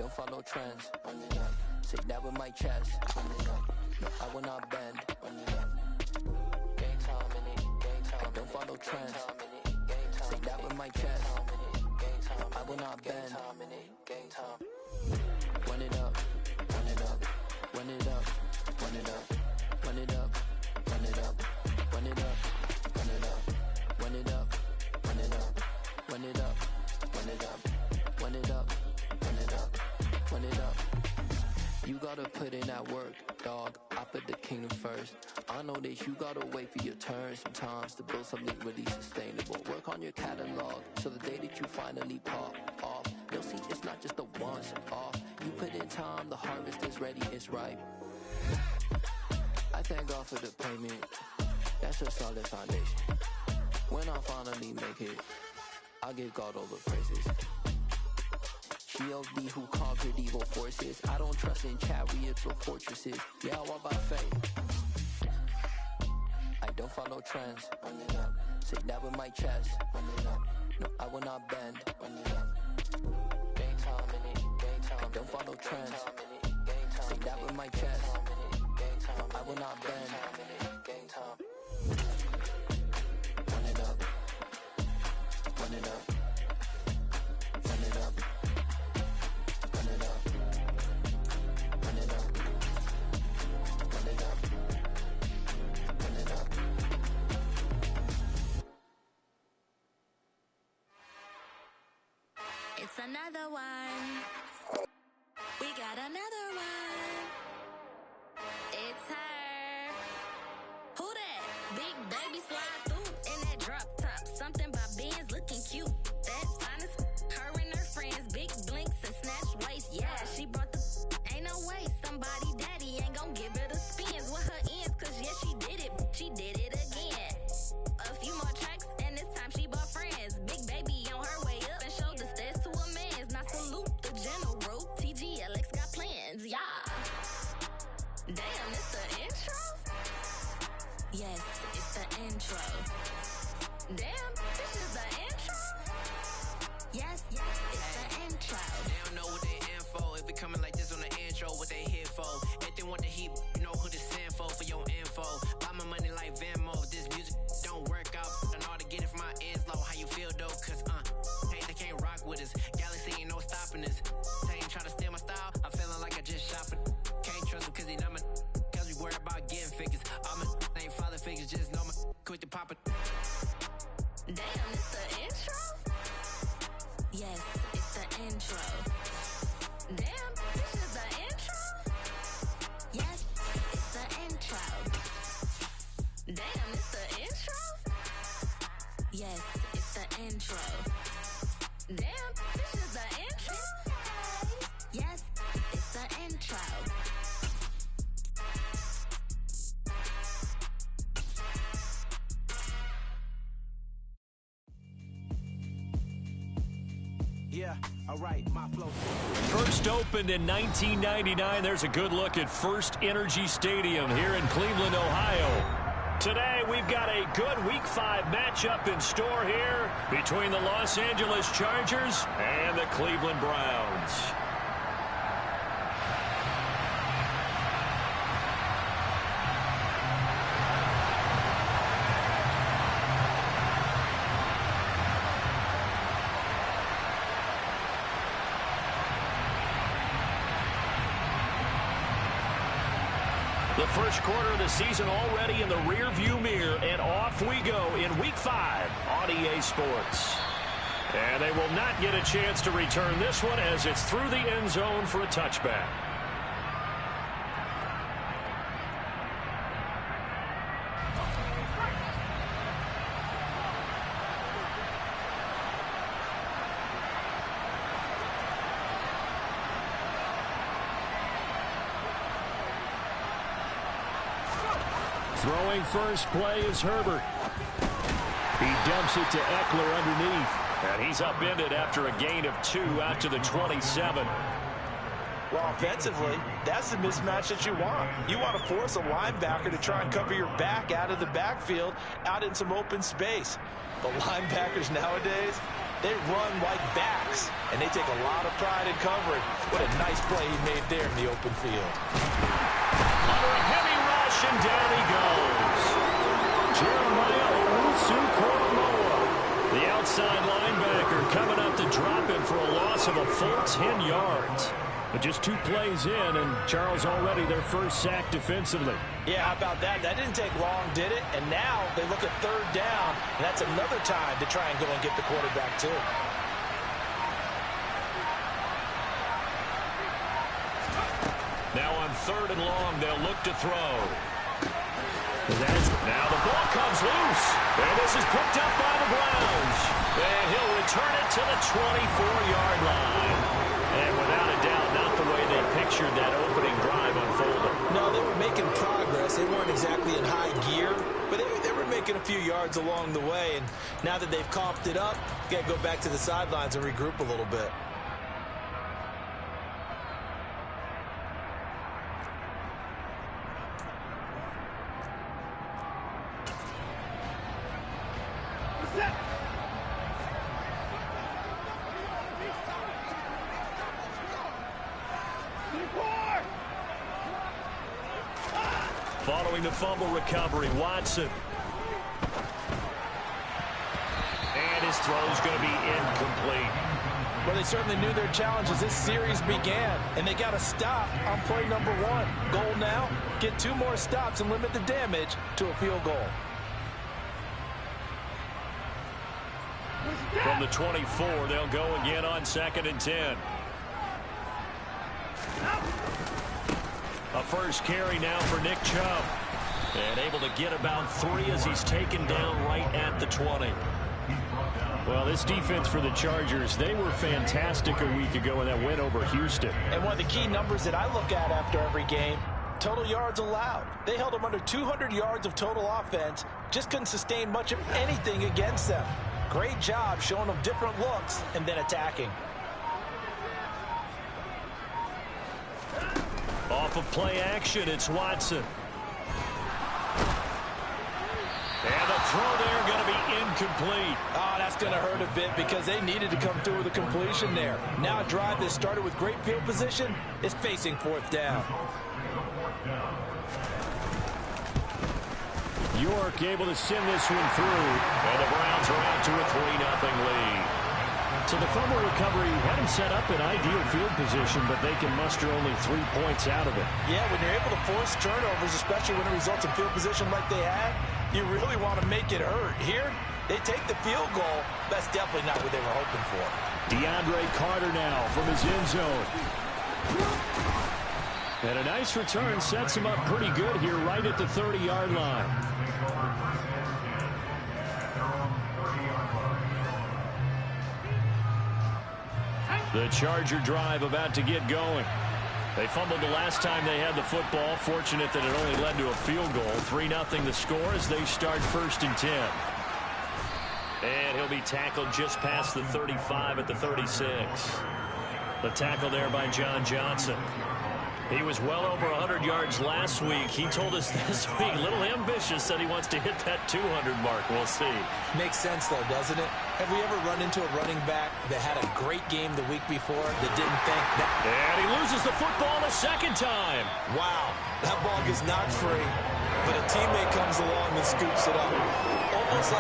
don't follow trends. Say that with my chest. No, I will not bend. Game time in it. Game time. I don't follow trends. Say that with my chest. I will not bend. Game time. Run it up. Run it up. Run it up. Run it up. Run it up. Run it up. Run it up. Run it up. Run it up. Run it up. Run it up. Run it up. Run it up. Run it up. Run it up. You gotta put in that work, dog. I put the kingdom first. I know that you gotta wait for your turn sometimes to build something really sustainable. Work on your catalog, so the day that you finally pop off, you'll see it's not just a once off. You put in time, the harvest is ready, it's ripe. I thank God for the payment. That's a solid foundation. When I finally make it, I'll give God all the praises. G.O.D. who conquered evil forces. I don't trust in chariots or fortresses. Yeah, I walk by faith. I don't follow trends. Say that with my chest. No, I will not bend. Game time in it. Game time. I don't follow trends. Say that with my chest. I will not bend. Game time. Run it up. Run it up. Run it up. Run it up. Run it up. Run it up. Run it up. It's another one. We got another one. It's her. Who that? Big baby slide through in that drop top. Something about Benz looking cute. That's finest. Her and her friends, big blinks and snatch waist. Yeah, she brought the. Ain't no way somebody daddy ain't gon' give her the spins with her ends. Cause yeah, she did it. She did it again. A few more tracks and this time she bought friends. Big baby on her way up and showed the stairs to a man's. Now salute the general. TGLX got plans, yeah. Damn, it's the intro? Yes, it's the intro. Damn, this is the intro? Yes, it's the intro. They don't know what they in for. If we coming like this on the intro, what they here for? If they want the heat, you know who to send for your info. Buy my money like Venmo. This music don't work out. I know how to get it from my ends low. How you feel though? Cause hey, they can't rock with us. Galaxy ain't no stopping us. They ain't try to steal my style. I'm feeling like I just shopping. Can't trust him cause he not my. Cause we worried about getting figures. All my ain't father figures. Just know my quick to pop it. Damn, it's the intro? Yes, it's the intro. Damn, this is the intro? Yes, it's the intro. Damn, it's the intro? Yes, it's the intro. Damn, this is the intro? Yes, it's the intro. Yeah, all right, my flow. First opened in 1999. There's a good look at First Energy Stadium here in Cleveland, Ohio. Today, we've got a good Week 5 matchup in store here between the Los Angeles Chargers and the Cleveland Browns. The first quarter of the season already in the rear-view mirror, and off we go in Week 5 on EA Sports. And they will not get a chance to return this one as it's through the end zone for a touchback. Throwing first play is Herbert. He dumps it to Eckler underneath. And he's upended after a gain of 2 out to the 27. Well, offensively, that's the mismatch that you want. You want to force a linebacker to try and cover your back out of the backfield, out in some open space. The linebackers nowadays, They run like backs, and they take a lot of pride in covering. What a nice play he made there in the open field. Under a heavy rush, and down he goes. Jeremiah Owusu-Koramoah, the outside linebacker, coming up to drop him for a loss of a full 10 yards. But just 2 plays in, and Charles already their first sack defensively. Yeah, how about that? That didn't take long, did it? And now they look at 3rd down, and that's another time to try and go and get the quarterback, too. Now on 3rd and long, they'll look to throw. Now the ball comes loose, and this is picked up by the Browns. And he'll return it to the 24-yard line. And without a doubt, not the way they pictured that opening drive unfolding. No, they were making progress. They weren't exactly in high gear, but they were making a few yards along the way. And now that they've coughed it up, you got to go back to the sidelines and regroup a little bit. Following the fumble recovery, Watson. And his throw's going to be incomplete. Well, they certainly knew their challenge as this series began, and they got to stop on play number 1. Goal now, get 2 more stops and limit the damage to a field goal. From the 24, they'll go again on 2nd and 10. A first carry now for Nick Chubb. And able to get about 3 as he's taken down right at the 20. Well, this defense for the Chargers, they were fantastic a week ago in that win over Houston. And one of the key numbers that I look at after every game, total yards allowed. They held them under 200 yards of total offense, just couldn't sustain much of anything against them. Great job showing them different looks and then attacking. Off of play action, it's Watson. And the throw there going to be incomplete. Oh, that's going to hurt a bit because they needed to come through with a completion there. Now a drive that started with great field position is facing 4th down. York able to send this one through. And the Browns are out to a 3-0 lead. So the fumble recovery had him set up in ideal field position, but they can muster only 3 points out of it. Yeah, when you're able to force turnovers, especially when it results in field position like they had, you really want to make it hurt. Here, they take the field goal. That's definitely not what they were hoping for. DeAndre Carter now from his end zone. And a nice return sets him up pretty good here right at the 30-yard line. The Charger drive about to get going. They fumbled the last time they had the football. Fortunate that it only led to a field goal. 3-0 the score as they start 1st and 10. And he'll be tackled just past the 35 at the 36. The tackle there by John Johnson. He was well over 100 yards last week. He told us this week, a little ambitious, said he wants to hit that 200 mark. We'll see. Makes sense, though, doesn't it? Have we ever run into a running back that had a great game the week before that didn't think that? And he loses the football a second time. Wow, that ball gets knocked free, but a teammate comes along and scoops it up. It's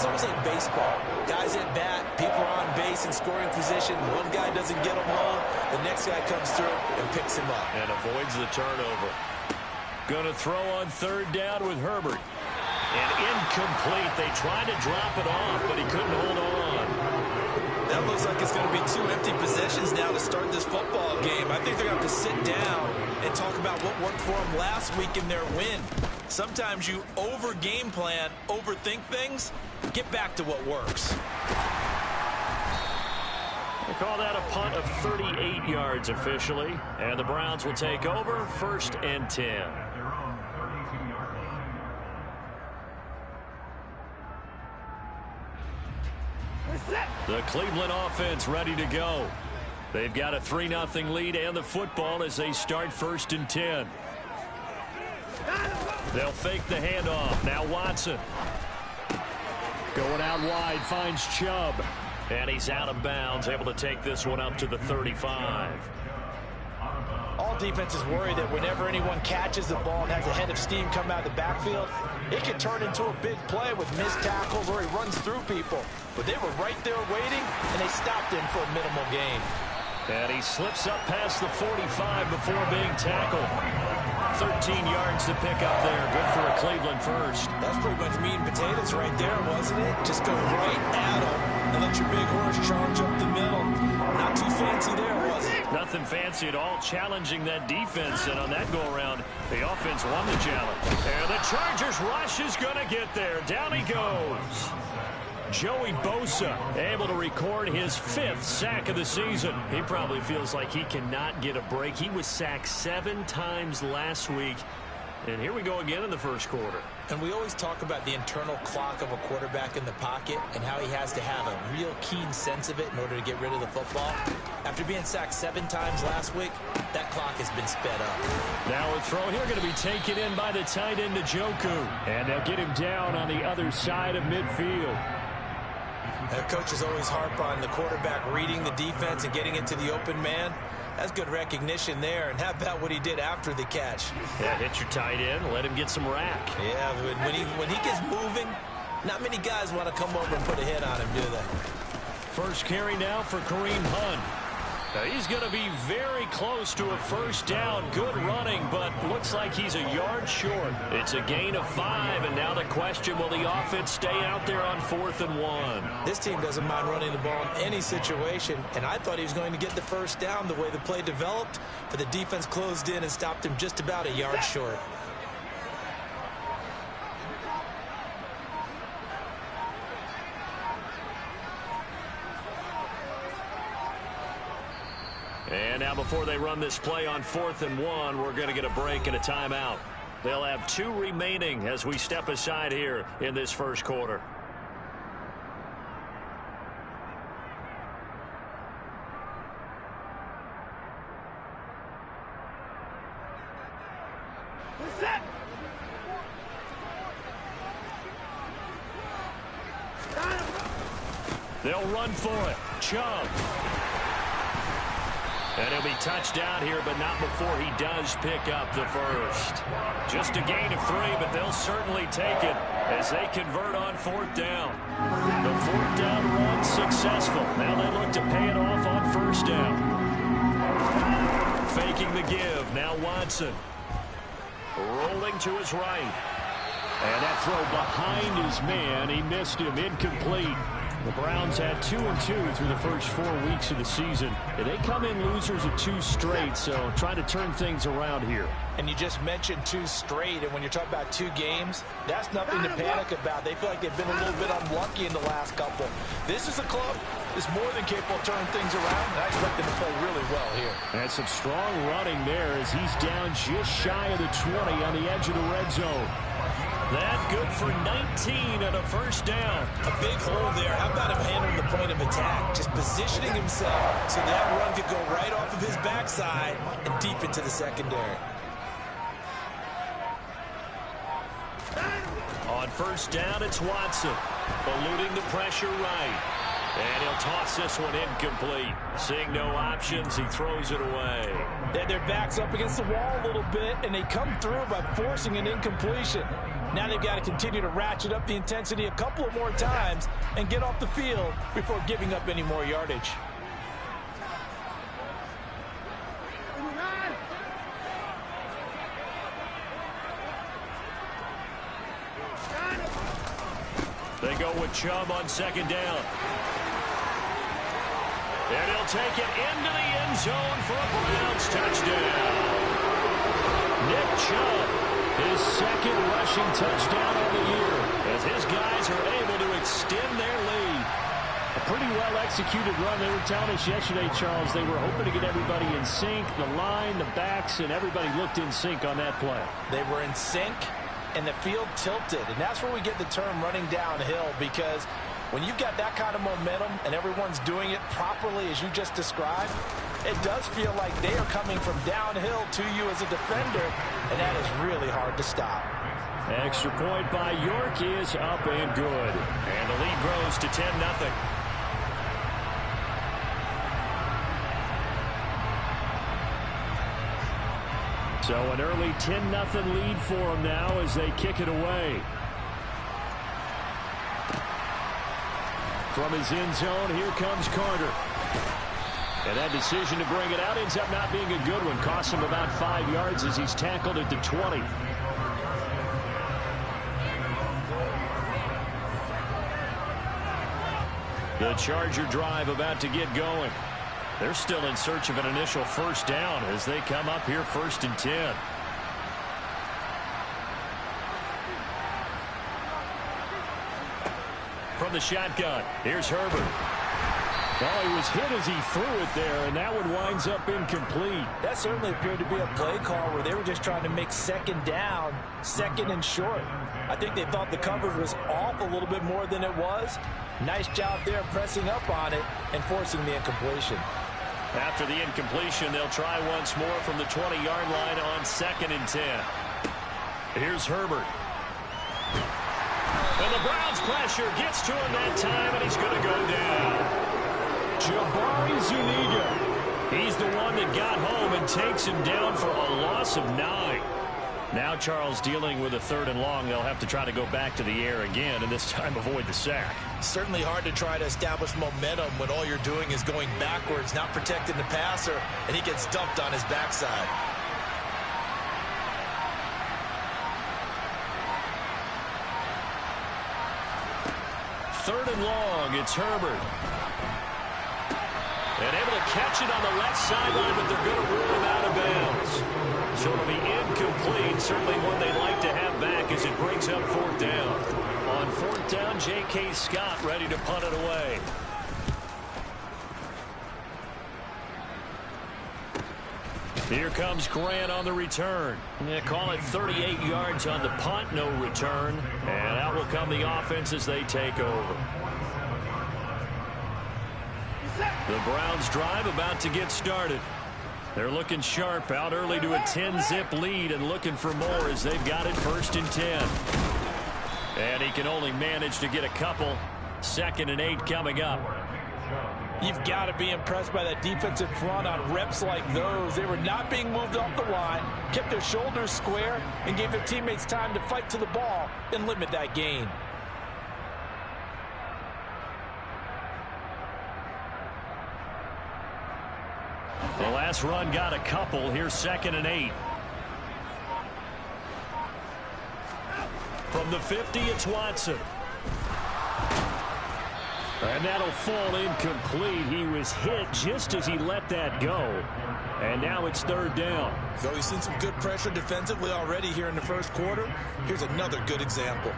almost like baseball. Guys at bat, people are on base in scoring position. One guy doesn't get him home. The next guy comes through and picks him up. And avoids the turnover. Going to throw on 3rd down with Herbert. And incomplete. They tried to drop it off, but he couldn't hold on. That looks like it's going to be 2 empty possessions now to start this football game. I think they're going to have to sit down and talk about what worked for them last week in their win. Sometimes you over-game plan, overthink things. Get back to what works. They call that a punt of 38 yards officially. And the Browns will take over 1st and 10. The Cleveland offense ready to go. They've got a 3-0 lead and the football as they start 1st and 10. They'll fake the handoff. Now Watson. Going out wide, finds Chubb. And he's out of bounds, able to take this one up to the 35. All defenses worry that whenever anyone catches the ball and has a head of steam come out of the backfield, it can turn into a big play with missed tackles or he runs through people. But they were right there waiting, and they stopped him for a minimal gain. And he slips up past the 45 before being tackled. 13 yards to pick up there. Good for a Cleveland first. That's pretty much meat and potatoes right there, wasn't it? Just go right at him and let your big horse charge up the middle. Not too fancy there, was it? Nothing fancy at all, challenging that defense. And on that go-around, the offense won the challenge. And the Chargers rush is going to get there. Down he goes. Joey Bosa able to record his 5th sack of the season. He probably feels like he cannot get a break. He was sacked 7 times last week. And here we go again in the first quarter. And we always talk about the internal clock of a quarterback in the pocket and how he has to have a real keen sense of it in order to get rid of the football. After being sacked 7 times last week, that clock has been sped up. Now a throw here going to be taken in by the tight end Njoku. And they'll get him down on the other side of midfield. Coaches always harp on the quarterback reading the defense and getting it to the open man. That's good recognition there. And how about what he did after the catch? Yeah, hit your tight end, let him get some rack. Yeah, when he gets moving, not many guys want to come over and put a hit on him, do they? First carry now for Kareem Hunt. He's going to be very close to a first down. Good running, but looks like he's a yard short. It's a gain of 5, and now the question, will the offense stay out there on 4th and 1? This team doesn't mind running the ball in any situation, and I thought he was going to get the first down the way the play developed, but the defense closed in and stopped him just about a yard short. And now before they run this play on 4th and 1, we're going to get a break and a timeout. They'll have 2 remaining as we step aside here in this first quarter. They'll run for it. Chubb. And he'll be touched down here, but not before he does pick up the first. Just a gain of 3, but they'll certainly take it as they convert on 4th down. The 4th down run successful. Now they look to pay it off on 1st down. Faking the give. Now Watson. Rolling to his right. And that throw behind his man. He missed him. Incomplete. The Browns had 2-2 through the first 4 weeks of the season. And they come in losers of 2 straight, so trying to turn things around here. And you just mentioned 2 straight, and when you're talking about 2 games, that's nothing to panic about. They feel like they've been a little bit unlucky in the last couple. This is a club that's more than capable of turning things around, and I expect them to play really well here. And some strong running there as he's down just shy of the 20 on the edge of the red zone. That good for 19 and a first down. A big hole there. How about him handling the point of attack? Just positioning himself so that run could go right off of his backside and deep into the secondary. On 1st down, it's Watson. Eluding the pressure right. And he'll toss this one incomplete. Seeing no options, he throws it away. They had their backs up against the wall a little bit, and they come through by forcing an incompletion. Now they've got to continue to ratchet up the intensity a couple of more times and get off the field before giving up any more yardage. They go with Chubb on 2nd down. And he'll take it into the end zone for a Browns touchdown. Nick Chubb, his 2nd rushing touchdown of the year, as his guys are able to extend their lead. A pretty well-executed run. They were telling us yesterday, Charles, they were hoping to get everybody in sync, the line, the backs, and everybody looked in sync on that play. They were in sync, and the field tilted. And that's where we get the term running downhill, because when you've got that kind of momentum and everyone's doing it properly as you just described, it does feel like they are coming from downhill to you as a defender, and that is really hard to stop. Extra point by York is up and good. And the lead grows to 10-0. So an early 10-0 lead for them now as they kick it away. From his end zone, here comes Carter. And that decision to bring it out ends up not being a good one. Costs him about 5 yards as he's tackled at the 20. The Charger drive about to get going. They're still in search of an initial first down as they come up here 1st and 10. From the shotgun, here's Herbert. Well, he was hit as he threw it there, and that one winds up incomplete. That certainly appeared to be a play call where they were just trying to make second down, second and short. I think they thought the coverage was off a little bit more than it was. Nice job there pressing up on it and forcing the incompletion. After the incompletion, they'll try once more from the 20-yard line on 2nd and 10. Here's Herbert. And the Browns pressure gets to him that time, and he's going to go down. Jabari Zuniga. He's the one that got home and takes him down for a loss of 9. Now Charles dealing with a 3rd and long. They'll have to try to go back to the air again, and this time avoid the sack. Certainly hard to try to establish momentum when all you're doing is going backwards, not protecting the passer, and he gets dumped on his backside. Third and long, it's Herbert. And able to catch it on the left sideline, but they're going to rule him out of bounds. So it'll be incomplete. Certainly one they'd like to have back as it brings up 4th down. On 4th down, J.K. Scott ready to punt it away. Here comes Grant on the return. They call it 38 yards on the punt, no return. And out will come the offense as they take over. The Browns drive about to get started. They're looking sharp, out early to a 10-zip lead and looking for more as they've got it 1st and 10. And he can only manage to get a couple. 2nd and 8 coming up. You've got to be impressed by that defensive front on reps like those. They were not being moved off the line, kept their shoulders square, and gave their teammates time to fight to the ball and limit that gain. The last run got a couple. Here's 2nd and 8. From the 50, it's Watson. And that'll fall incomplete. He was hit just as he let that go. And now it's 3rd down. So we've seen some good pressure defensively already here in the 1st quarter. Here's another good example.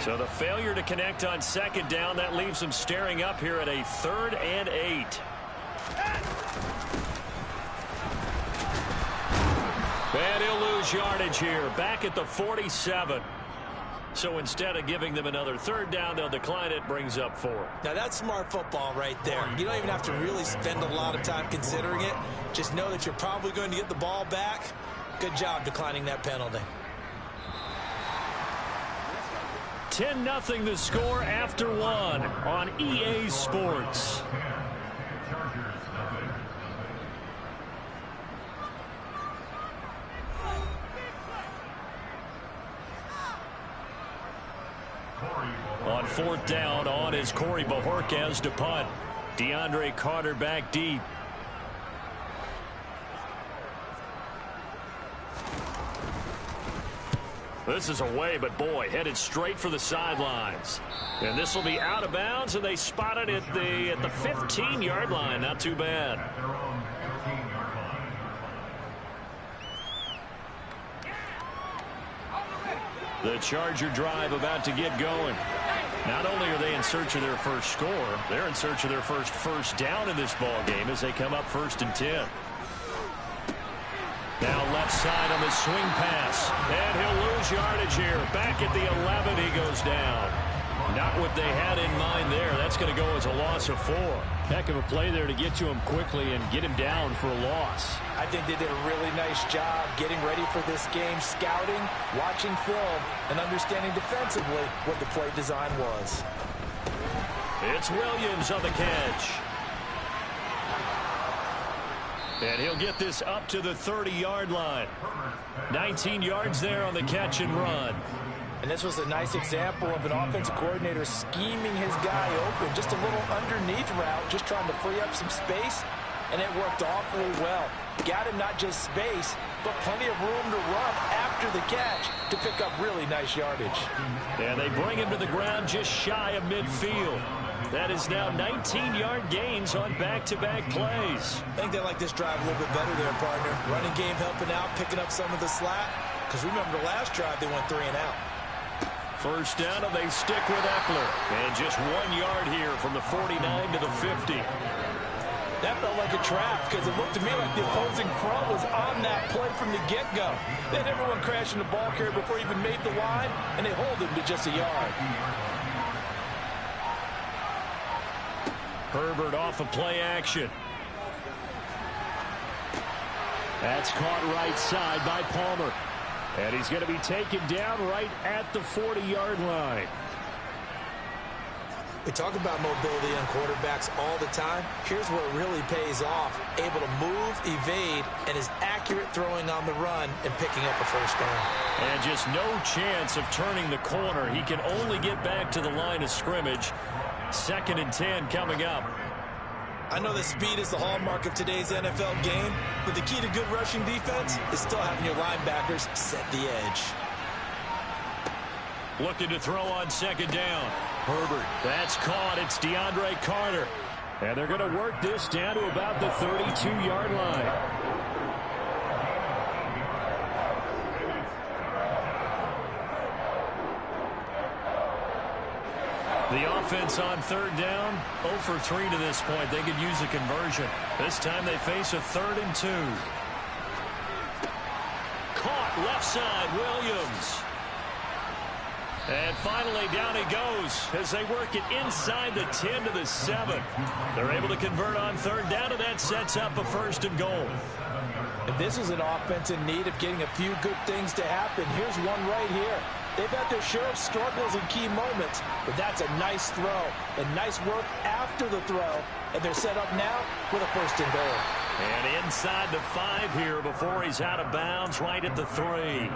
So the failure to connect on 2nd down, that leaves them staring up here at a 3rd and 8. And he'll lose yardage here, back at the 47. So instead of giving them another 3rd down, they'll decline it, brings up 4. Now that's smart football right there. You don't even have to really spend a lot of time considering it. Just know that you're probably going to get the ball back. Good job declining that penalty. 10-0 the score after 1 on EA Sports. On 4th down, on is Corey Bojorquez to punt. DeAndre Carter back deep. This is away, but boy, headed straight for the sidelines. And this will be out of bounds, and they spot it at the 15-yard line. Not too bad. The Charger drive about to get going. Not only are they in search of their first score, they're in search of their first down in this ball game as they come up 1st and 10. Now left side on the swing pass. And he'll lose yardage here. Back at the 11, he goes down. Not what they had in mind there. That's going to go as a loss of 4. Heck of a play there to get to him quickly and get him down for a loss. I think they did a really nice job getting ready for this game, scouting, watching film, and understanding defensively what the play design was. It's Williams on the catch. And he'll get this up to the 30-yard line. 19 yards there on the catch and run. And this was a nice example of an offensive coordinator scheming his guy open. Just a little underneath route, just trying to free up some space, and it worked awfully well. Got him not just space, but plenty of room to run after the catch to pick up really nice yardage. And they bring him to the ground just shy of midfield. That is now 19-yard gains on back-to-back plays. I think they like this drive a little bit better there, partner. Running game helping out, picking up some of the slack. Because remember the last drive, they went 3 and out. First down, and they stick with Eckler. And just 1 yard here from the 49 to the 50. That felt like a trap because it looked to me like the opposing front was on that play from the get-go. They had everyone crashing the ball carrier before he even made the line, and they hold him to just a yard. Herbert off of play action. That's caught right side by Palmer. And he's going to be taken down right at the 40-yard line. We talk about mobility on quarterbacks all the time. Here's where it really pays off. Able to move, evade, and is accurate throwing on the run and picking up a first down. And just no chance of turning the corner. He can only get back to the line of scrimmage. 2nd and 10 coming up. I know that speed is the hallmark of today's NFL game, but the key to good rushing defense is still having your linebackers set the edge. Looking to throw on 2nd down. Herbert, that's caught. It's DeAndre Carter. And they're going to work this down to about the 32-yard line. The offense on 3rd down, 0 for 3 to this point. They could use a conversion. This time they face a 3rd and 2. Caught left side, Williams. And finally down he goes as they work it inside the 10 to the 7. They're able to convert on 3rd down, and that sets up a 1st and goal. And this is an offense in need of getting a few good things to happen. Here's one right here. They've had their share of struggles in key moments, but that's a nice throw and nice work after the throw. And they're set up now with a 1st and goal. And inside the 5 here before he's out of bounds right at the 3.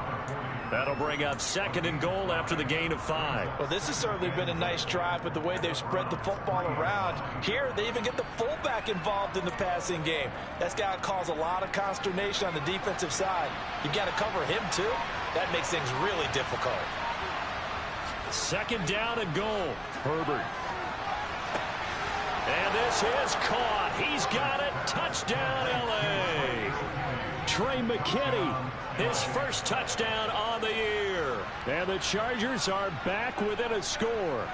That'll bring up 2nd and goal after the gain of 5. Well, this has certainly been a nice drive with the way they've spread the football around. Here, they even get the fullback involved in the passing game. That's got to cause a lot of consternation on the defensive side. You've got to cover him, too. That makes things really difficult. 2nd down and goal. Herbert. And this is caught. He's got it. Touchdown, L.A. Trey McKinney, his first touchdown on the year. And the Chargers are back within a score.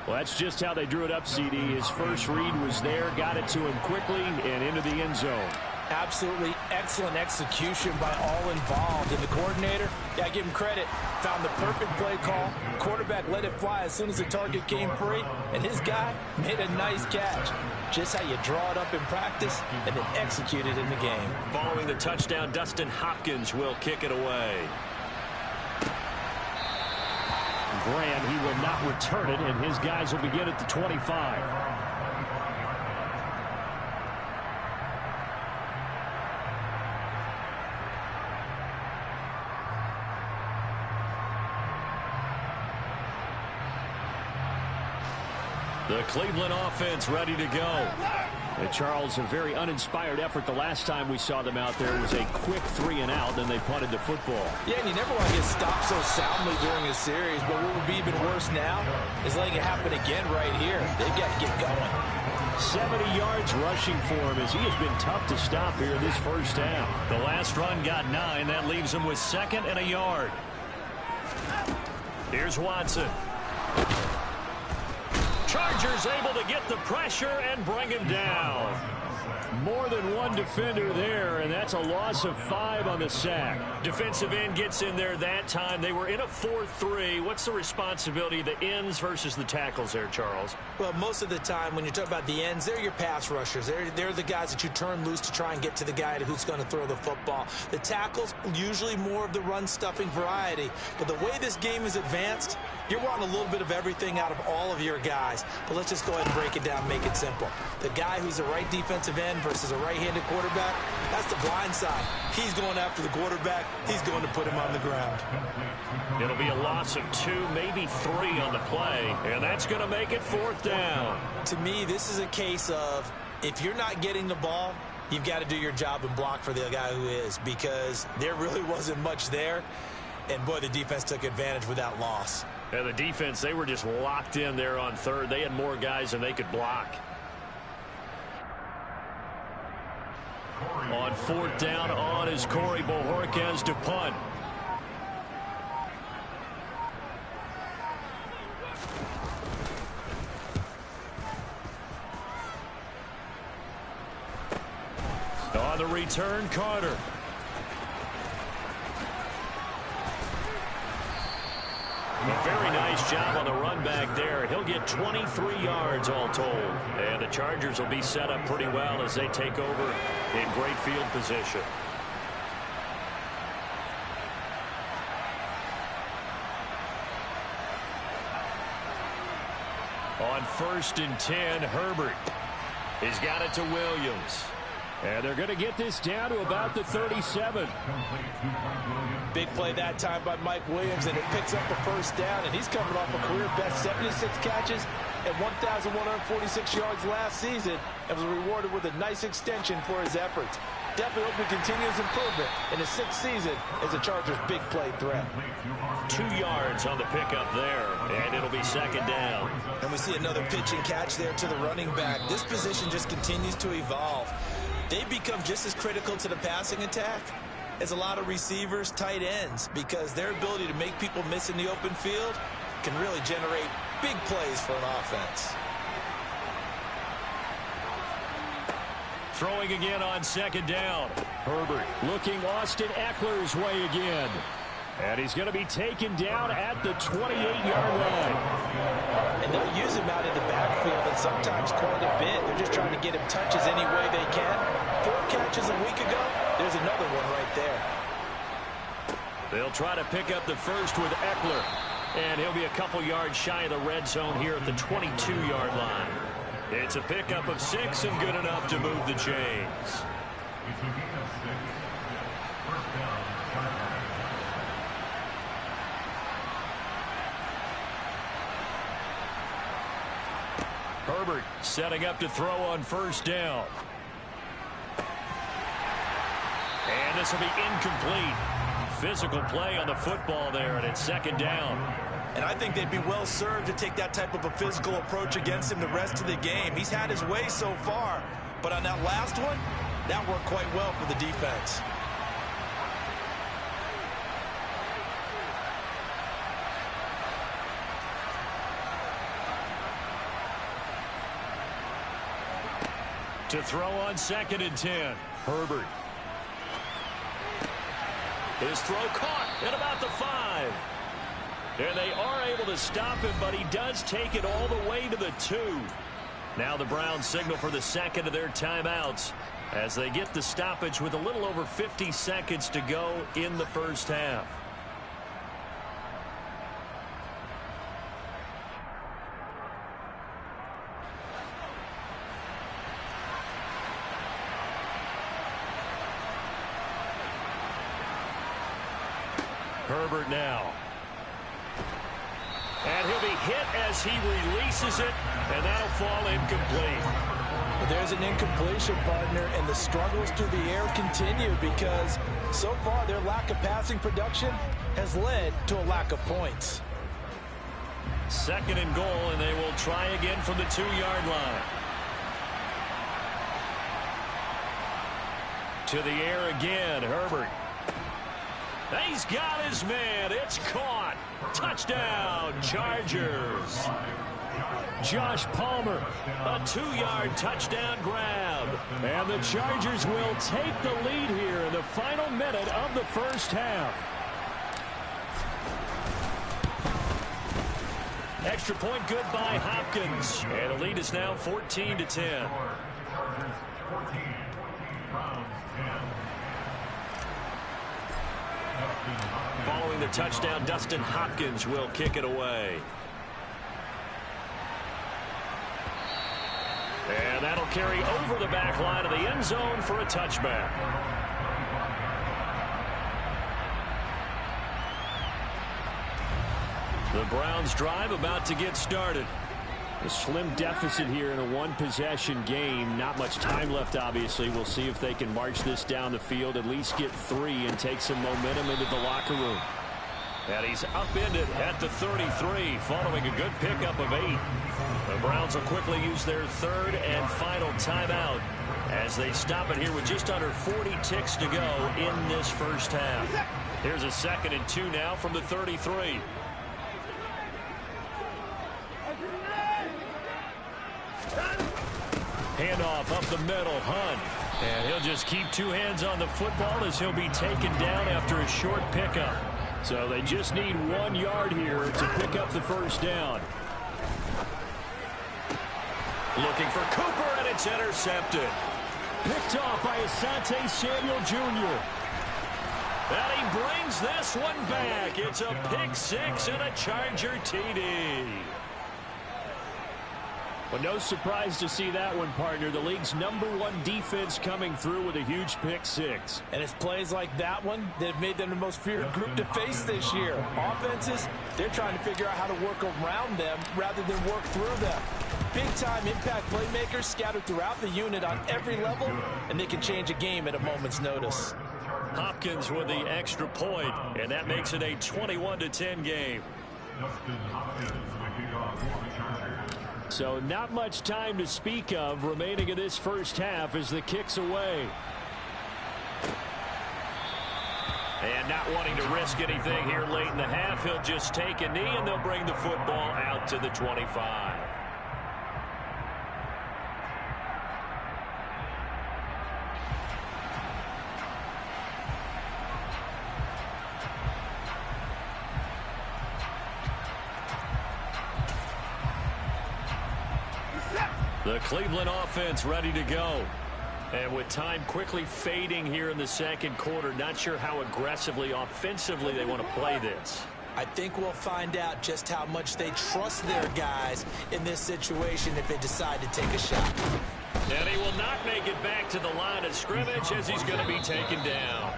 Well, that's just how they drew it up, CD. His first read was there, got it to him quickly, and into the end zone. Absolutely excellent execution by all involved. And the coordinator, yeah, I give him credit, found the perfect play call. Quarterback let it fly as soon as the target came free, and his guy made a nice catch. Just how you draw it up in practice and then execute it in the game. Following the touchdown, Dustin Hopkins will kick it away. Graham, he will not return it, and his guys will begin at the 25. The Cleveland offense ready to go. And Charles, a very uninspired effort the last time we saw them out there. It was a quick 3 and out, then they punted the football. Yeah, and you never want to get stopped so soundly during a series, but what would be even worse now is letting it happen again right here. They've got to get going. 70 yards rushing for him as he has been tough to stop here this first half. The last run got 9. That leaves him with 2nd and a yard. Here's Watson. Chargers able to get the pressure and bring him down. More than one defender there, and that's a loss of 5 on the sack. Defensive end gets in there that time. They were in a 4-3. What's the responsibility of the ends versus the tackles there, Charles? Well, most of the time when you talk about the ends, they're your pass rushers. They're the guys that you turn loose to try and get to the guy who's going to throw the football. The tackles, usually more of the run-stuffing variety. But the way this game is advanced, you're wanting a little bit of everything out of all of your guys. But let's just go ahead and break it down, make it simple. The guy who's a right defensive end versus a right-handed quarterback, that's the blind side. He's going after the quarterback. He's going to put him on the ground. It'll be a loss of 2, maybe 3 on the play, and that's going to make it 4th down. To me, this is a case of if you're not getting the ball, you've got to do your job and block for the guy who is, because there really wasn't much there. And, boy, the defense took advantage with that loss. And the defense, they were just locked in there on 3rd. They had more guys than they could block. On 4th down, on is Corey Bojorquez to punt. On the return, Carter. A very nice job on the run back there. He'll get 23 yards all told. And the Chargers will be set up pretty well as they take over in great field position. On 1st and 10, Herbert. He's got it to Williams. And they're going to get this down to about the 37. Big play that time by Mike Williams, and it picks up a 1st down, and he's coming off a career-best 76 catches and 1,146 yards last season and was rewarded with a nice extension for his efforts. Definitely hope he continues improvement in his 6th season as a Chargers' big play threat. 2 yards on the pickup there, and it'll be 2nd down. And we see another pitch and catch there to the running back. This position just continues to evolve. They become just as critical to the passing attack as a lot of receivers, tight ends, because their ability to make people miss in the open field can really generate big plays for an offense. Throwing again on 2nd down. Herbert looking Austin Eckler's way again. And he's going to be taken down at the 28-yard line. And they'll use him out in the backfield, and sometimes quite a bit. They're just trying to get him touches any way they can. 4 catches a week ago. There's another one right there. They'll try to pick up the first with Eckler. And he'll be a couple yards shy of the red zone here at the 22-yard line. It's a pickup of 6 and good enough to move the chains. Herbert setting up to throw on 1st down. And this will be incomplete. Physical play on the football there, and it's 2nd down. And I think they'd be well served to take that type of a physical approach against him the rest of the game. He's had his way so far, but on that last one, that worked quite well for the defense. To throw on 2nd and 10, Herbert. His throw caught at about the 5. And they are able to stop him, but he does take it all the way to the 2. Now the Browns signal for the 2nd of their timeouts as they get the stoppage with a little over 50 seconds to go in the 1st half. Herbert now. And he'll be hit as he releases it, and that'll fall incomplete. But there's an incompletion, partner, and the struggles through the air continue because so far their lack of passing production has led to a lack of points. 2nd and goal, and they will try again from the 2-yard line. To the air again, Herbert. He's got his man. It's caught. Touchdown, Chargers. Josh Palmer, a 2-yard touchdown grab. And the Chargers will take the lead here in the final minute of the first half. Extra point good by Hopkins. And the lead is now 14-10. Following the touchdown, Dustin Hopkins will kick it away. And that'll carry over the back line of the end zone for a touchback. The Browns drive about to get started. A slim deficit here in a one-possession game. Not much time left, obviously. We'll see if they can march this down the field, at least get 3 and take some momentum into the locker room. And he's upended at the 33 following a good pickup of 8. The Browns will quickly use their 3rd and final timeout as they stop it here with just under 40 ticks to go in this first half. Here's a 2nd and 2 now from the 33. Handoff up the middle, Hunt. And he'll just keep 2 hands on the football as he'll be taken down after a short pickup. So they just need 1 yard here to pick up the first down. Looking for Cooper, and it's intercepted. Picked off by Asante Samuel Jr. And he brings this one back. It's a pick 6 and a Charger TD. Well, no surprise to see that one, partner. The league's #1 defense coming through with a huge pick 6. And it's plays like that one that have made them the most feared group to face this year. Offenses, they're trying to figure out how to work around them rather than work through them. Big-time impact playmakers scattered throughout the unit on every level, and they can change a game at a moment's notice. Hopkins with the extra point, and that makes it a 21-10 game. So not much time to speak of remaining in this first half as the kick's away. And not wanting to risk anything here late in the half, he'll just take a knee and they'll bring the football out to the 25. The Cleveland offense ready to go. And with time quickly fading here in the second quarter, not sure how aggressively, offensively they want to play this. I think we'll find out just how much they trust their guys in this situation if they decide to take a shot. And he will not make it back to the line of scrimmage as he's going to be taken down.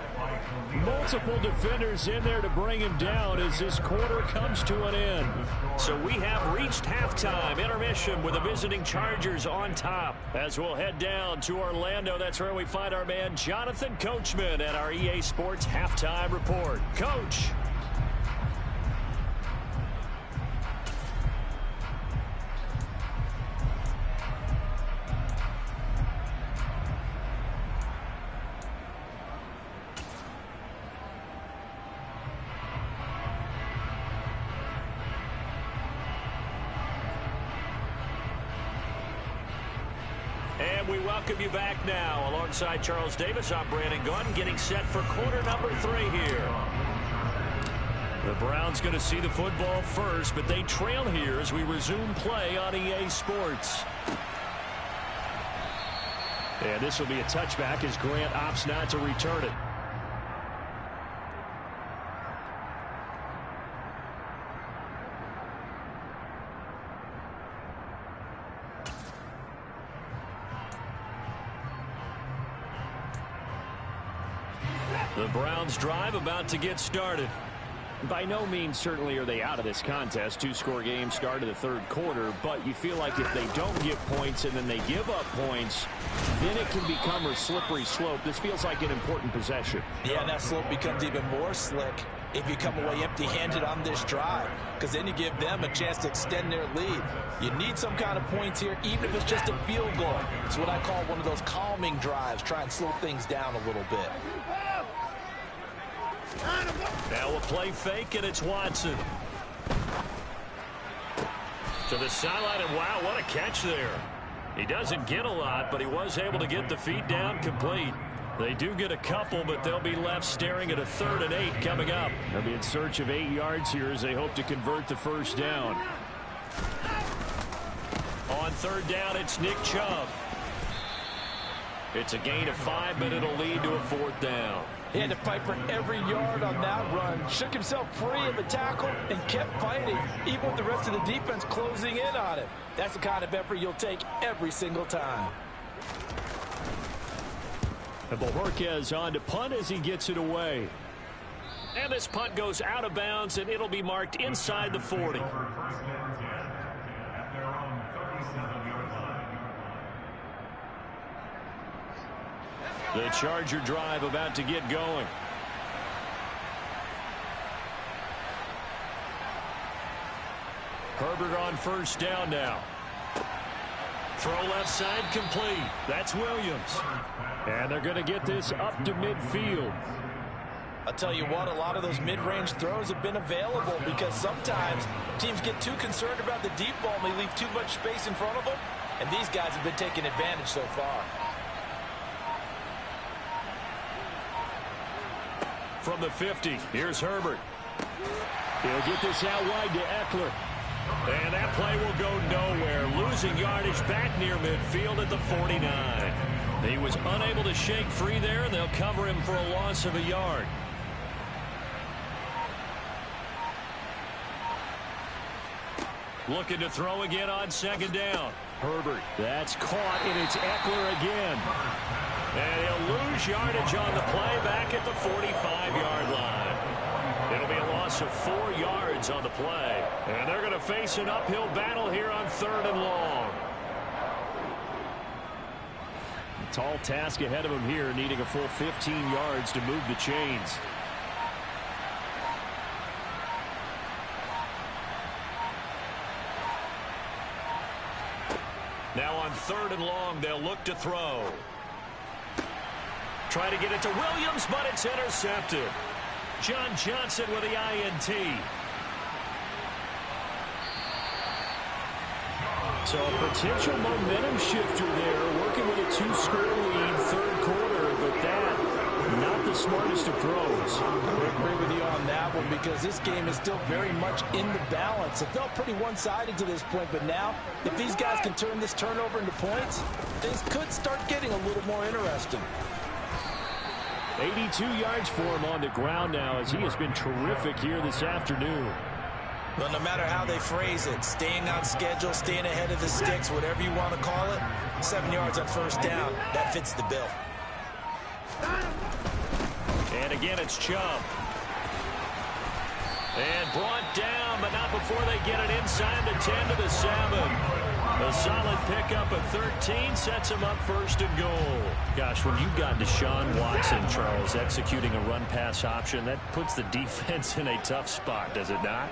Multiple defenders in there to bring him down as this quarter comes to an end. So we have reached halftime intermission with the visiting Chargers on top. As we'll head down to Orlando, that's where we find our man Jonathan Coachman at our EA Sports Halftime Report. Coach. And we welcome you back now. Alongside Charles Davis, I'm Brandon Gunn, getting set for quarter number 3 here. The Browns going to see the football first, but they trail here as we resume play on EA Sports. And this will be a touchback as Grant opts not to return it. The Browns drive about to get started. By no means certainly are they out of this contest. 2-score game start of the third quarter, but you feel like if they don't get points and then they give up points, then it can become a slippery slope. This feels like an important possession. Yeah, and that slope becomes even more slick if you come away empty-handed on this drive, because then you give them a chance to extend their lead. You need some kind of points here, even if it's just a field goal. It's what I call one of those calming drives. Try and slow things down a little bit. Now a play fake, and it's Watson. To the sideline, and wow, what a catch there. He doesn't get a lot, but he was able to get the feet down complete. They do get a couple, but they'll be left staring at a 3rd and 8 coming up. They'll be in search of 8 yards here as they hope to convert the first down. On 3rd down, it's Nick Chubb. It's a gain of 5, but it'll lead to a 4th down. He had to fight for every yard on that run. Shook himself free of a tackle and kept fighting, even with the rest of the defense closing in on him. That's the kind of effort you'll take every single time. And Bojorquez on to punt as he gets it away. And this punt goes out of bounds, and it'll be marked inside the 40. The Charger drive about to get going. Herbert on 1st down now. Throw left side complete. That's Williams. And they're going to get this up to midfield. I'll tell you what, a lot of those mid-range throws have been available because sometimes teams get too concerned about the deep ball and they leave too much space in front of them. And these guys have been taking advantage so far. From the 50, here's Herbert. He'll get this out wide to Eckler. And that play will go nowhere. Losing yardage back near midfield at the 49. He was unable to shake free there, and they'll cover him for a loss of a yard. Looking to throw again on 2nd down. Herbert, that's caught, and it's Eckler again. And he'll lose yardage on the play back at the 45-yard line. It'll be a loss of 4 yards on the play. And they're going to face an uphill battle here on 3rd and long. A tall task ahead of him here, needing a full 15 yards to move the chains. Now on 3rd and long, they'll look to throw. Try to get it to Williams, but it's intercepted. John Johnson with the INT. So a potential momentum shifter there, working with a 2-score lead, 3rd quarter, but that, not the smartest of throws. I agree with you on that one because this game is still very much in the balance. It felt pretty one-sided to this point, but now, if these guys can turn this turnover into points, things could start getting a little more interesting. 82 yards for him on the ground now as he has been terrific here this afternoon. Well, no matter how they phrase it, staying on schedule, staying ahead of the sticks, whatever you want to call it, 7 yards on 1st down, that fits the bill. And again, it's Chubb. And brought down, but not before they get it inside the 10 to the 7. A solid pickup of 13 sets him up 1st and goal. Gosh, when you've got Deshaun Watson, Charles, executing a run-pass option, that puts the defense in a tough spot, does it not?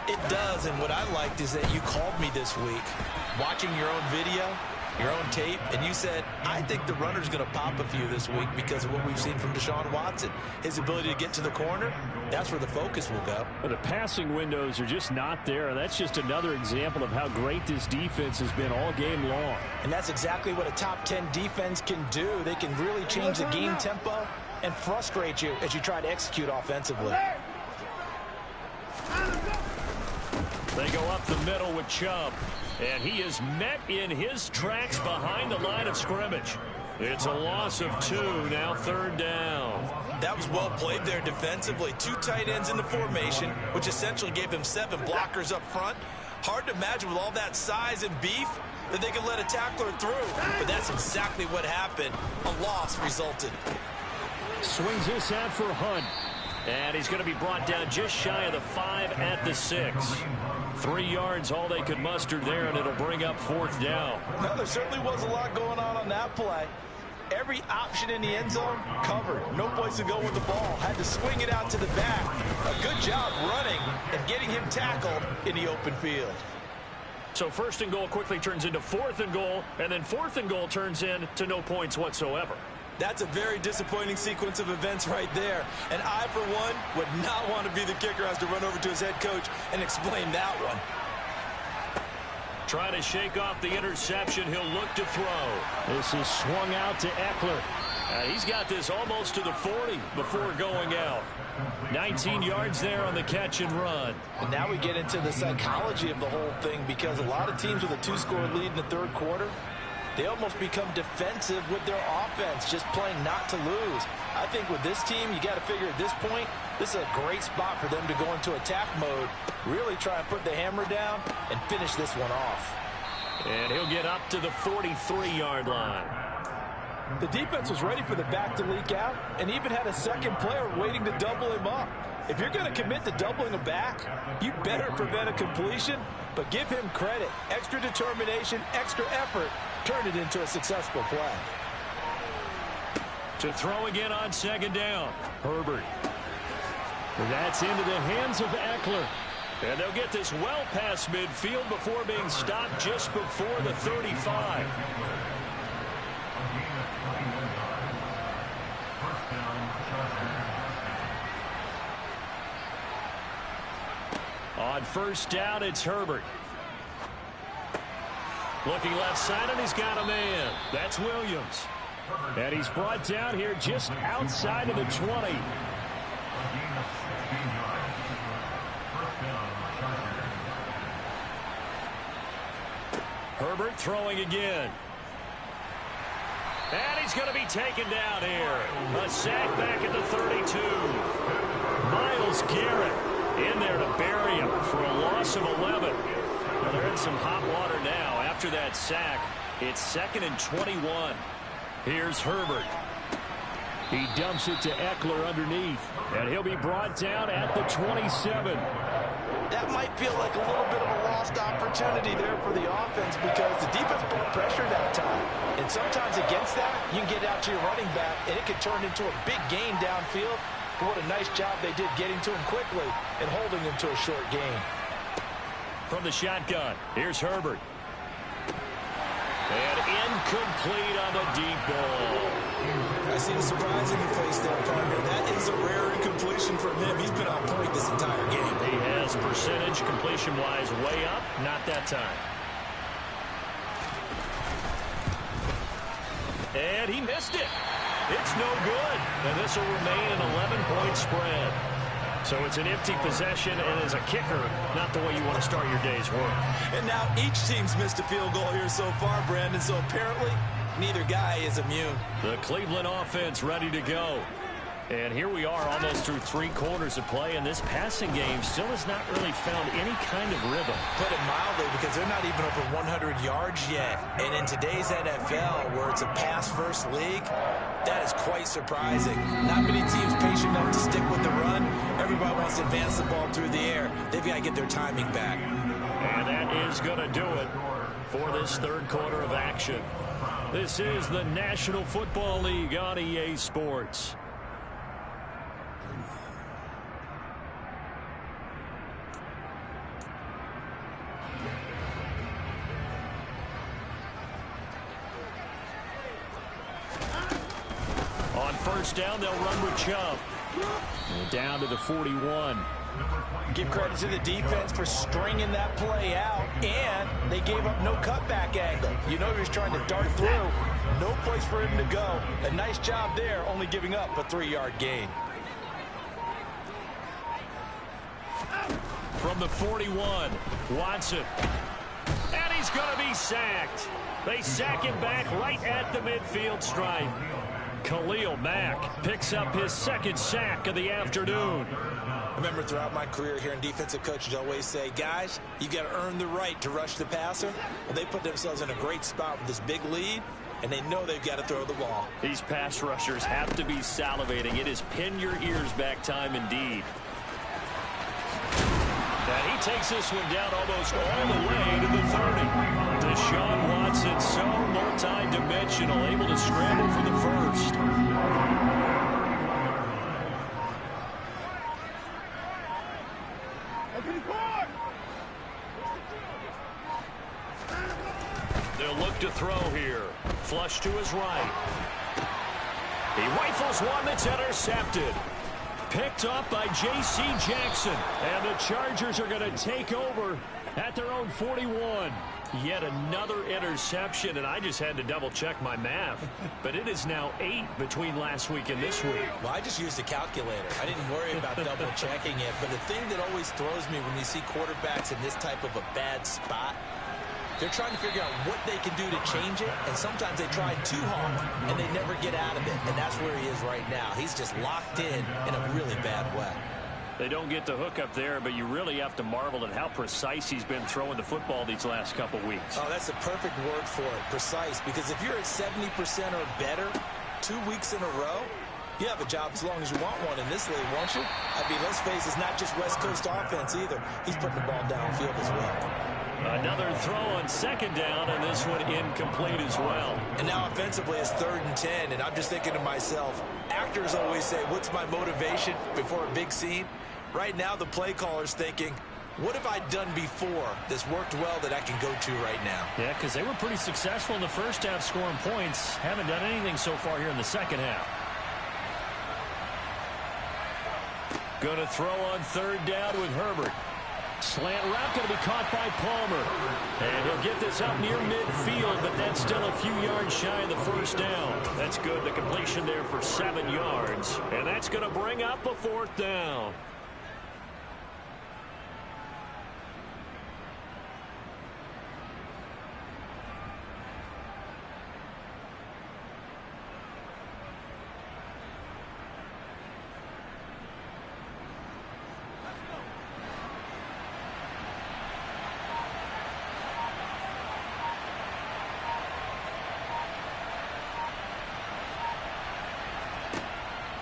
It does, and what I liked is that you called me this week, watching your own video, your own tape, and you said, I think the runner's going to pop a few this week because of what we've seen from Deshaun Watson. His ability to get to the corner, that's where the focus will go. Well, the passing windows are just not there. That's just another example of how great this defense has been all game long. And that's exactly what a top 10 defense can do. They can really change the game tempo and frustrate you as you try to execute offensively. They go up the middle with Chubb. And he is met in his tracks behind the line of scrimmage. It's a loss of 2, now 3rd down. That was well played there defensively. 2 tight ends in the formation, which essentially gave them 7 blockers up front. Hard to imagine with all that size and beef that they could let a tackler through. But that's exactly what happened. A loss resulted. Swings this out for Hunt. And he's going to be brought down just shy of the 5 at the 6. 3 yards, all they could muster there, and it'll bring up 4th down. Well, there certainly was a lot going on that play. Every option in the end zone covered. No place to go with the ball. Had to swing it out to the back. A good job running and getting him tackled in the open field. So 1st and goal quickly turns into 4th and goal, and then 4th and goal turns into no points whatsoever. That's a very disappointing sequence of events right there. And I, for one, would not want to be the kicker who has to run over to his head coach and explain that one. Trying to shake off the interception. He'll look to throw. This is swung out to Eckler. He's got this almost to the 40 before going out. 19 yards there on the catch and run. And now we get into the psychology of the whole thing, because a lot of teams with a 2-score lead in the third quarter, they almost become defensive with their offense, just playing not to lose. I think with this team, you got to figure at this point, this is a great spot for them to go into attack mode, really try and put the hammer down and finish this one off. And he'll get up to the 43-yard line. The defense was ready for the back to leak out and even had a second player waiting to double him up. If you're going to commit to doubling a back, you better prevent a completion, but give him credit. Extra determination, extra effort, turned it into a successful play. To throw again on second down, Herbert. That's into the hands of Eckler. And they'll get this well past midfield before being stopped just before the 35. On first down, it's Herbert. Looking left side, and he's got a man. That's Williams. And he's brought down here just outside of the 20. Herbert throwing again. And he's going to be taken down here. A sack back at the 32. Myles Garrett in there to bury him for a loss of 11. Well, they're in some hot water now after that sack. It's 2nd and 21. Here's Herbert. He dumps it to Eckler underneath, and he'll be brought down at the 27. That might feel like a little bit of a lost opportunity there for the offense, because the defense brought pressure that time. And sometimes against that, you can get out to your running back, and it can turn into a big gain downfield. But what a nice job they did getting to him quickly and holding him to a short gain. From the shotgun, here's Herbert. And incomplete on the deep ball. I see the surprise in your face there, partner. That is a rare incompletion from him. He's been on point this entire game. He has percentage completion-wise way up. Not that time. And he missed it. It's no good. And this will remain an 11-point spread. So it's an empty possession, and as a kicker, not the way you want to start your day's work. And now each team's missed a field goal here so far, Brandon, so apparently neither guy is immune. The Cleveland offense ready to go. And here we are almost through 3 quarters of play, and this passing game still has not really found any kind of rhythm. Put it mildly, because they're not even over 100 yards yet. And in today's NFL, where it's a pass-first league, that is quite surprising. Not many teams patient enough to stick with the run. Everybody wants to advance the ball through the air. They've got to get their timing back. And that is going to do it for this third quarter of action. This is the National Football League on EA Sports. On first down, they'll run with Chubb. Down to the 41. Give credit to the defense for stringing that play out, and they gave up no cutback angle. You know he was trying to dart through. No place for him to go. A nice job there, only giving up a 3-yard gain. From the 41, Watson. And he's going to be sacked. They sack him back right at the midfield stripe. Khalil Mack picks up his 2nd sack of the afternoon. I remember throughout my career here in defensive coaches always say, guys, you got to earn the right to rush the passer. Well, they put themselves in a great spot with this big lead, and they know they've got to throw the ball. These pass rushers have to be salivating. It is pin your ears back time indeed. And he takes this one down almost all the way to the 30. Deshaun Watson, so multi-dimensional, able to scramble for the first. They'll look to throw here. Flush to his right. He rifles one that's intercepted. Picked up by J.C. Jackson. And the Chargers are going to take over At their own 41. Yet another interception, and I just had to double-check my math. But it is now 8 between last week and this week. Well, I just used a calculator. I didn't worry about double-checking it. But the thing that always throws me when you see quarterbacks in this type of a bad spot, they're trying to figure out what they can do to change it, and sometimes they try too hard, and they never get out of it. And that's where he is right now. He's just locked in a really bad way. They don't get the hook up there, but you really have to marvel at how precise he's been throwing the football these last couple weeks. Oh, that's the perfect word for it, precise, because if you're at 70% or better 2 weeks in a row, you have a job as long as you want one in this league, won't you? I mean, let's face it, it's not just West Coast offense either. He's putting the ball downfield as well. Another throw on second down, and this one incomplete as well. And now offensively it's 3rd and 10, and I'm just thinking to myself, actors always say, what's my motivation before a big scene? Right now the play caller's thinking, what have I done before that's worked well that I can go to right now? Yeah, because they were pretty successful in the first half scoring points. Haven't done anything so far here in the second half. Going to throw on 3rd down with Herbert. Slant route going to be caught by Palmer. And he'll get this up near midfield, but that's still a few yards shy of the first down. That's good. The completion there for 7 yards. And that's going to bring up a 4th down.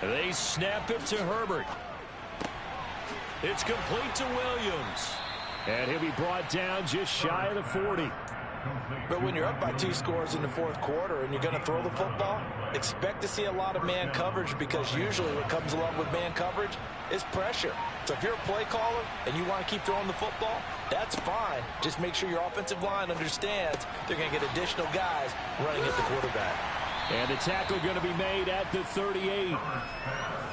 They snap it to Herbert. It's complete to Williams. And he'll be brought down just shy of the 40. But when you're up by 2 scores in the 4th quarter and you're going to throw the football, expect to see a lot of man coverage, because usually what comes along with man coverage is pressure. So if you're a play caller and you want to keep throwing the football, that's fine. Just make sure your offensive line understands they're going to get additional guys running at the quarterback. And the tackle going to be made at the 38.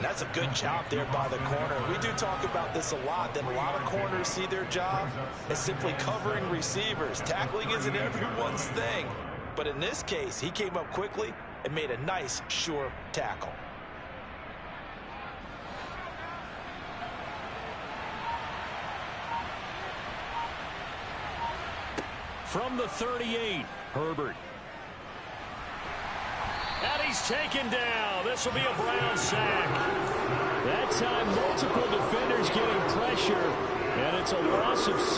That's a good job there by the corner. We do talk about this a lot, that a lot of corners see their job as simply covering receivers. Tackling isn't everyone's thing. But in this case, he came up quickly and made a nice, sure tackle. From the 38, Herbert. And he's taken down. This will be a Brown sack. That time, multiple defenders getting pressure, and it's a loss of 6.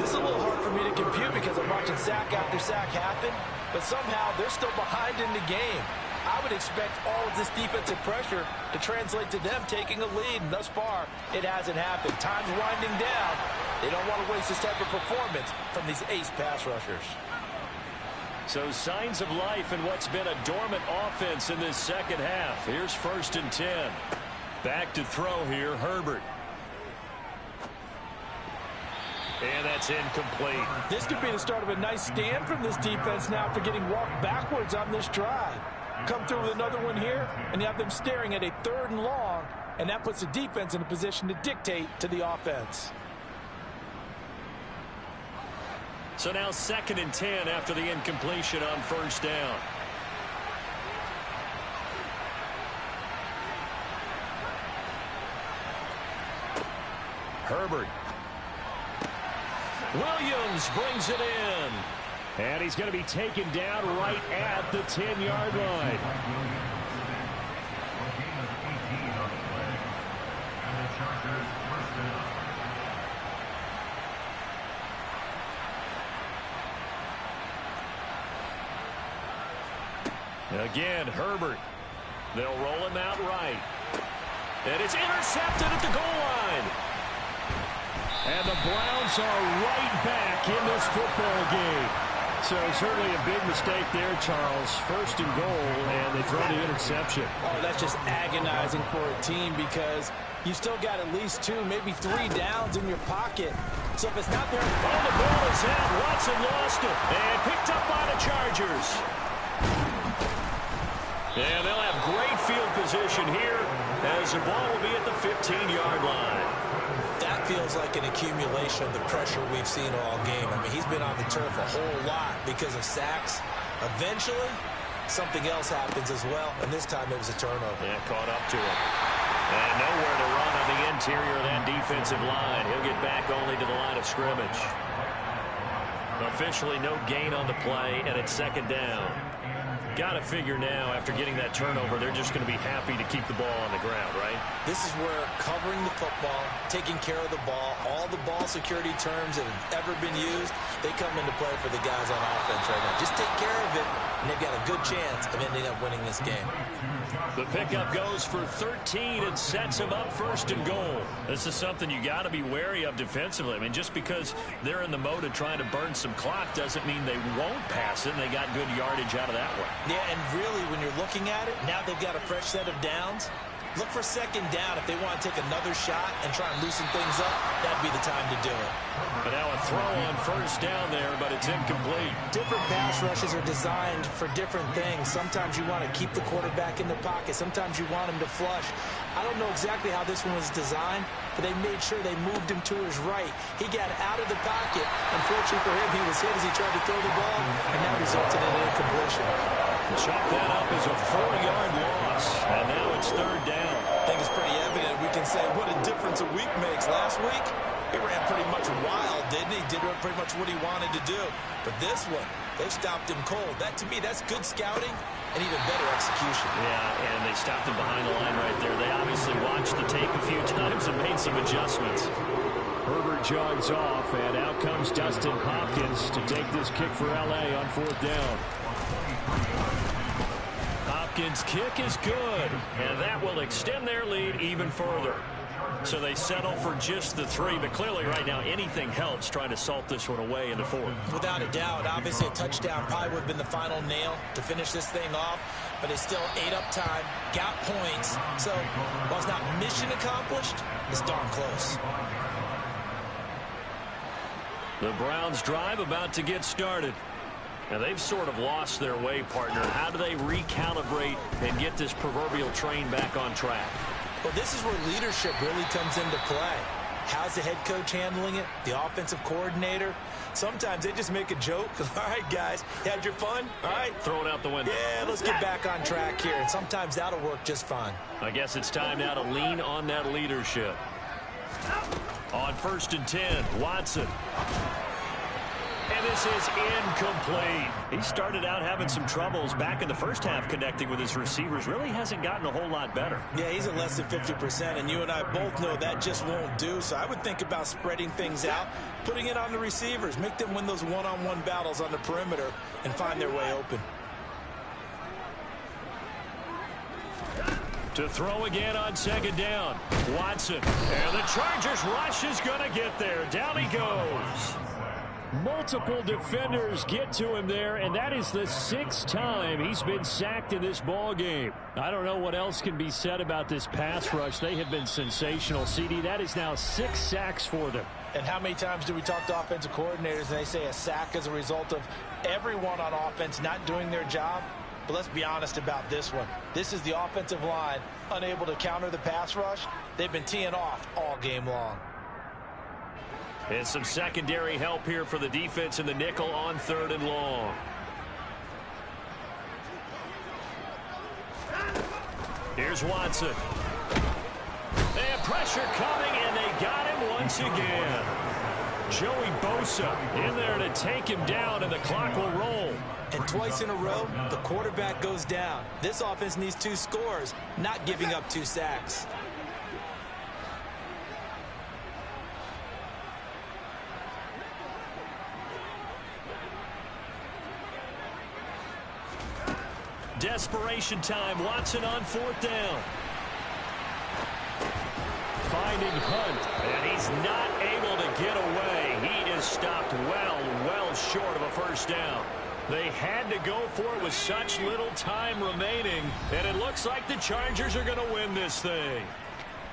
This is a little hard for me to compute because I'm watching sack after sack happen, but somehow they're still behind in the game. I would expect all of this defensive pressure to translate to them taking a lead, and thus far, it hasn't happened. Time's winding down. They don't want to waste this type of performance from these ace pass rushers. So signs of life in what's been a dormant offense in this second half. Here's 1st and 10. Back to throw here, Herbert. And that's incomplete. This could be the start of a nice stand from this defense now for getting walked backwards on this drive. Come through with another one here, and you have them staring at a 3rd and long, and that puts the defense in a position to dictate to the offense. So now 2nd and 10 after the incompletion on 1st down. Herbert. Williams brings it in. And he's going to be taken down right at the 10-yard line. Again, Herbert. They'll roll him out right. And it's intercepted at the goal line. And the Browns are right back in this football game. So certainly a big mistake there, Charles. 1st and goal, and they throw the interception. Oh, that's just agonizing for a team because you still got at least 2, maybe 3 downs in your pocket. So if it's not there... Oh, the ball is out. Watson lost it. And picked up by the Chargers. And they'll have great field position here as the ball will be at the 15-yard line. That feels like an accumulation of the pressure we've seen all game. I mean, he's been on the turf a whole lot because of sacks. Eventually, something else happens as well, and this time it was a turnover. Yeah, caught up to him. And nowhere to run on the interior of that defensive line. He'll get back only to the line of scrimmage. Officially no gain on the play, and it's second down. Got to figure now, after getting that turnover, they're just going to be happy to keep the ball on the ground, right? This is where covering the football, taking care of the ball, all the ball security terms that have ever been used, they come into play for the guys on offense right now. Just take care of it, and they've got a good chance of ending up winning this game. The pickup goes for 13 and sets him up first and goal. This is something you got to be wary of defensively. I mean, just because they're in the mode of trying to burn some clock doesn't mean they won't pass it, and they got good yardage out of that one. Yeah, and really, when you're looking at it, now they've got a fresh set of downs. Look for second down. If they want to take another shot and try and loosen things up, that'd be the time to do it. But now a throw on first down there, but it's incomplete. Different pass rushes are designed for different things. Sometimes you want to keep the quarterback in the pocket. Sometimes you want him to flush. I don't know exactly how this one was designed, but they made sure they moved him to his right. He got out of the pocket. Unfortunately for him, he was hit as he tried to throw the ball, and that resulted in an incompletion. Chalk that up as a 4-yard loss, and now it's third down. I think it's pretty evident. We can say what a difference a week makes. Last week, he ran pretty much wild, didn't he? Did pretty much what he wanted to do. But this one, they stopped him cold. That, to me, that's good scouting and even better execution. Yeah, and they stopped him behind the line right there. They obviously watched the tape a few times and made some adjustments. Herbert jogs off, and out comes Dustin Hopkins to take this kick for L.A. on fourth down. Hopkins' kick is good, and that will extend their lead even further. So they settle for just the 3, but clearly right now anything helps trying to salt this one away in the fourth. Without a doubt, obviously a touchdown probably would have been the final nail to finish this thing off, but they still ate up time, got points. So while it's not mission accomplished, it's darn close. The Browns' drive about to get started. Now, they've sort of lost their way, partner. How do they recalibrate and get this proverbial train back on track? Well, this is where leadership really comes into play. How's the head coach handling it? The offensive coordinator? Sometimes they just make a joke. All right, guys, you had your fun? All right. Throw it out the window. Yeah, let's get back on track here. And sometimes that'll work just fine. I guess it's time now to lean on that leadership. On 1st and 10, Watson. And this is incomplete. He started out having some troubles back in the first half connecting with his receivers. Really hasn't gotten a whole lot better. Yeah, he's at less than 50%, and you and I both know that just won't do. So I would think about spreading things out, putting it on the receivers, make them win those one-on-one battles on the perimeter and find their way open. To throw again on second down, Watson. And the Chargers rush is going to get there. Down he goes. Multiple defenders get to him there, and that is the 6th time he's been sacked in this ball game. I don't know what else can be said about this pass rush. They have been sensational, CD. That is now 6 sacks for them. And how many times do we talk to offensive coordinators and they say a sack as a result of everyone on offense not doing their job? But let's be honest about this one. This is the offensive line unable to counter the pass rush. They've been teeing off all game long. And some secondary help here for the defense in the nickel on 3rd and long. Here's Watson. They have pressure coming, and they got him once again. Joey Bosa in there to take him down, and the clock will roll. And twice in a row, the quarterback goes down. This offense needs 2 scores, not giving up 2 sacks. Desperation time. Watson on 4th down. Finding Hunt, and he's not able to get away. He is stopped well short of a first down. They had to go for it with such little time remaining, and it looks like the Chargers are going to win this thing.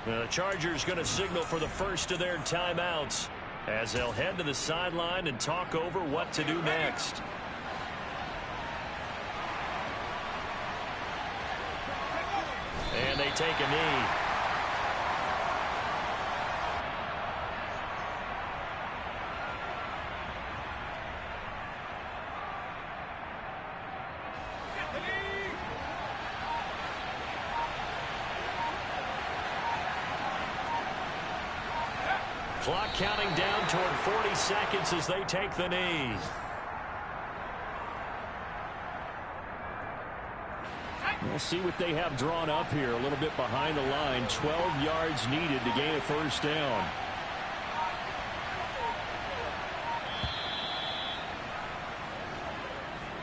Now, the Chargers going to signal for the first of their timeouts as they'll head to the sideline and talk over what to do next. And they take a knee. Clock counting down toward 40 seconds as they take the knee. We'll see what they have drawn up here. A little bit behind the line. 12 yards needed to gain a first down.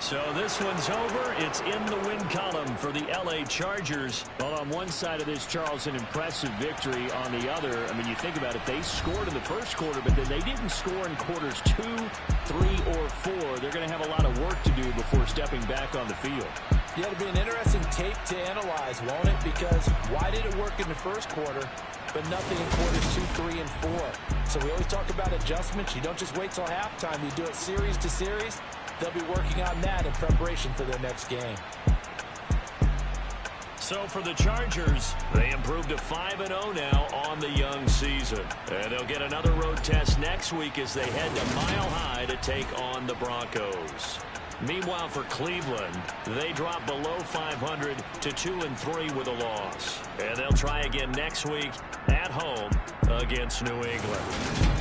So this one's over. It's in the win column for the L.A. Chargers. Well, on one side of this, Charles, an impressive victory. On the other, I mean, you think about it, they scored in the first quarter, but then they didn't score in quarters 2, 3, or 4. They're going to have a lot of work to do before stepping back on the field. Yeah, it'll be an interesting tape to analyze, won't it? Because why did it work in the first quarter, but nothing in quarters 2, 3, and 4? So we always talk about adjustments. You don't just wait till halftime. You do it series to series. They'll be working on that in preparation for their next game. So for the Chargers, they improved to 5-0 now on the young season. And they'll get another road test next week as they head to Mile High to take on the Broncos. Meanwhile, for Cleveland, they drop below 500 to 2-3 with a loss. And they'll try again next week at home against New England.